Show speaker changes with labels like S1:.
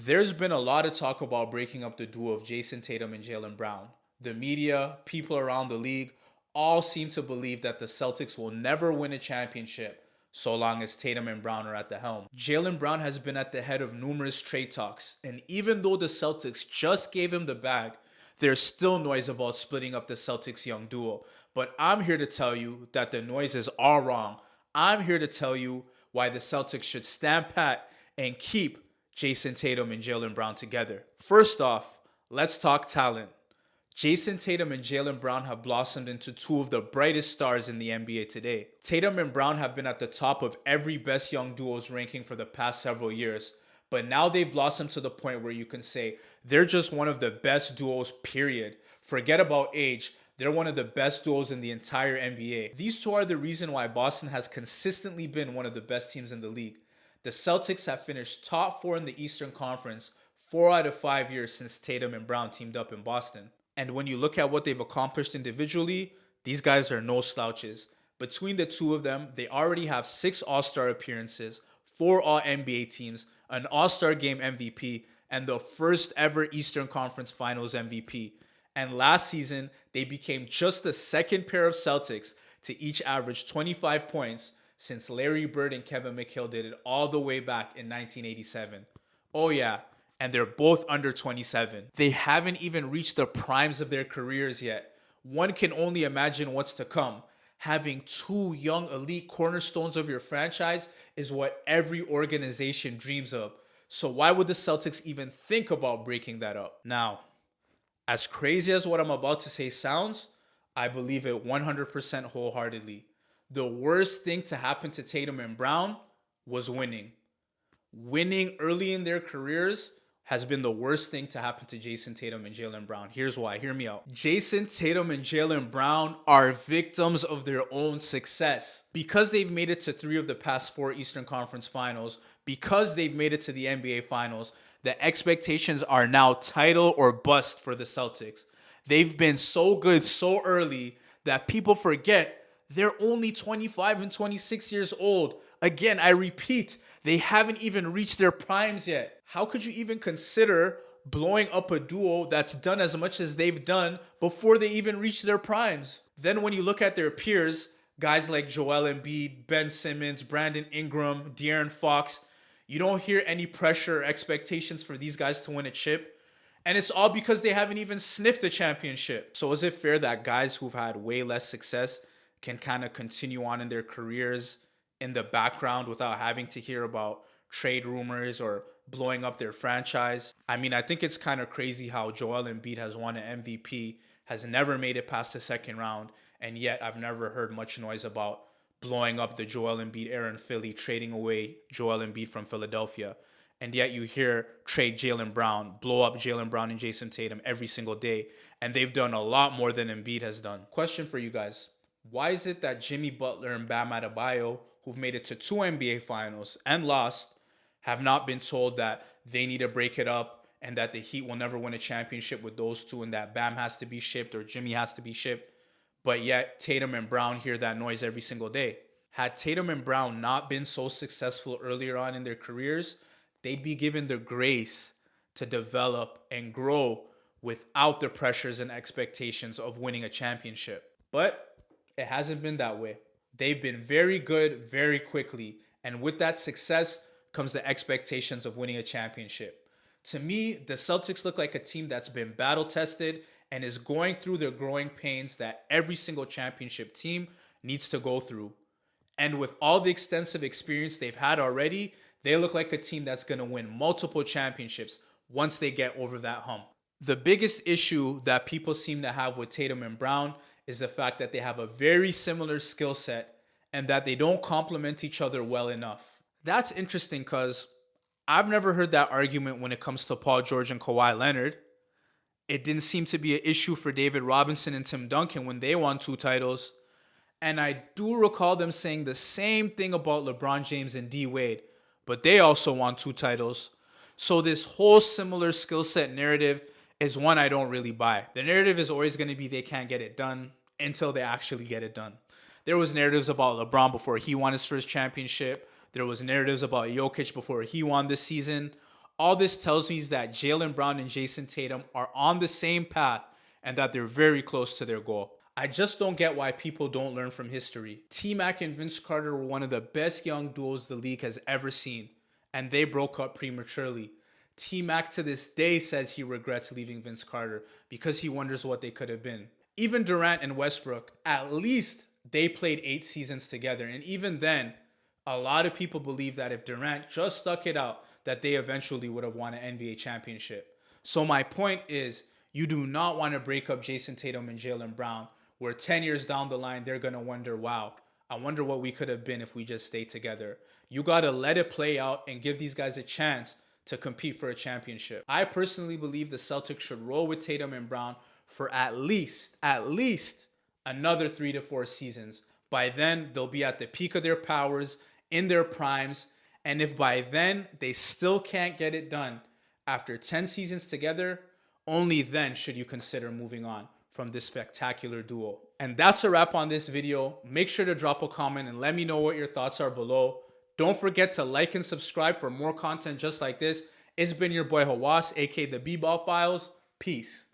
S1: There's been a lot of talk about breaking up the duo of Jayson Tatum and Jaylen Brown. The media, people around the league, all seem to believe that the Celtics will never win a championship so long as Tatum and Brown are at the helm. Jaylen Brown has been at the head of numerous trade talks, and even though the Celtics just gave him the bag, there's still noise about splitting up the Celtics young duo. But I'm here to tell you that the noise is all wrong. I'm here to tell you why the Celtics should stand pat and keep Jayson Tatum and Jaylen Brown together. First off, let's talk talent. Jayson Tatum and Jaylen Brown have blossomed into two of the brightest stars in the NBA today. Tatum and Brown have been at the top of every best young duos ranking for the past several years, but now they've blossomed to the point where you can say they're just one of the best duos, period. Forget about age. They're one of the best duos in the entire NBA. These two are the reason why Boston has consistently been one of the best teams in the league. The Celtics have finished top 4 in the Eastern Conference 4 out of 5 years since Tatum and Brown teamed up in Boston. And when you look at what they've accomplished individually, these guys are no slouches. Between the two of them, they already have 6 All-Star appearances, 4 All-NBA teams, an All-Star Game MVP, and the first ever Eastern Conference Finals MVP. And last season, they became just the second pair of Celtics to each average 25 points since Larry Bird and Kevin McHale did it all the way back in 1987. Oh yeah, and they're both under 27. They haven't even reached the primes of their careers yet. One can only imagine what's to come. Having 2 young elite cornerstones of your franchise is what every organization dreams of. So why would the Celtics even think about breaking that up? Now, as crazy as what I'm about to say sounds, I believe it 100% wholeheartedly. The worst thing to happen to Tatum and Brown was winning. Winning early in their careers has been the worst thing to happen to Jayson Tatum and Jaylen Brown. Here's why. Hear me out. Jayson Tatum and Jaylen Brown are victims of their own success. Because they've made it to 3 of the past 4 Eastern Conference Finals, because they've made it to the NBA Finals, the expectations are now title or bust for the Celtics. They've been so good so early that people forget they're only 25 and 26 years old. Again, I repeat, they haven't even reached their primes yet. How could you even consider blowing up a duo that's done as much as they've done before they even reach their primes? Then when you look at their peers, guys like Joel Embiid, Ben Simmons, Brandon Ingram, De'Aaron Fox, you don't hear any pressure or expectations for these guys to win a chip. And it's all because they haven't even sniffed a championship. So is it fair that guys who've had way less success can kind of continue on in their careers in the background without having to hear about trade rumors or blowing up their franchise? I mean, I think it's kind of crazy how Joel Embiid has won an MVP, has never made it past the second round, and yet I've never heard much noise about blowing up the Joel Embiid era in Philly, trading away Joel Embiid from Philadelphia. And yet you hear trade Jaylen Brown, blow up Jaylen Brown and Jayson Tatum every single day, and they've done a lot more than Embiid has done. Question for you guys. Why is it that Jimmy Butler and Bam Adebayo, who've made it to 2 NBA Finals and lost, have not been told that they need to break it up and that the Heat will never win a championship with those two and that Bam has to be shipped or Jimmy has to be shipped? But yet Tatum and Brown hear that noise every single day. Had Tatum and Brown not been so successful earlier on in their careers, they'd be given the grace to develop and grow without the pressures and expectations of winning a championship. But it hasn't been that way. They've been very good very quickly. And with that success comes the expectations of winning a championship. To me, the Celtics look like a team that's been battle tested and is going through the growing pains that every single championship team needs to go through. And with all the extensive experience they've had already, they look like a team that's going to win multiple championships once they get over that hump. The biggest issue that people seem to have with Tatum and Brown is the fact that they have a very similar skill set and that they don't complement each other well enough. That's interesting because I've never heard that argument when it comes to Paul George and Kawhi Leonard. It didn't seem to be an issue for David Robinson and Tim Duncan when they won 2 titles. And I do recall them saying the same thing about LeBron James and D Wade, but they also won 2 titles. So this whole similar skill set narrative is one I don't really buy. The narrative is always going to be they can't get it done until they actually get it done. There was narratives about LeBron before he won his first championship. There was narratives about Jokic before he won this season. All this tells me is that Jaylen Brown and Jayson Tatum are on the same path and that they're very close to their goal. I just don't get why people don't learn from history. T-Mac and Vince Carter were one of the best young duos the league has ever seen, and they broke up prematurely. T-Mac to this day says he regrets leaving Vince Carter because he wonders what they could have been. Even Durant and Westbrook, at least they played 8 seasons together, and even then, a lot of people believe that if Durant just stuck it out, that they eventually would have won an NBA championship. So my point is, you do not want to break up Jayson Tatum and Jaylen Brown, where 10 years down the line, they're going to wonder, wow, I wonder what we could have been if we just stayed together. You got to let it play out and give these guys a chance to compete for a championship. I personally believe the Celtics should roll with Tatum and Brown for at least another 3 to 4 seasons. By then, they'll be at the peak of their powers, in their primes, and if by then they still can't get it done after 10 seasons together, only then should you consider moving on from this spectacular duo. And that's a wrap on this video. Make sure to drop a comment and let me know what your thoughts are below. Don't forget to like and subscribe for more content just like this. It's been your boy Hawass, aka the B-Ball Files. Peace.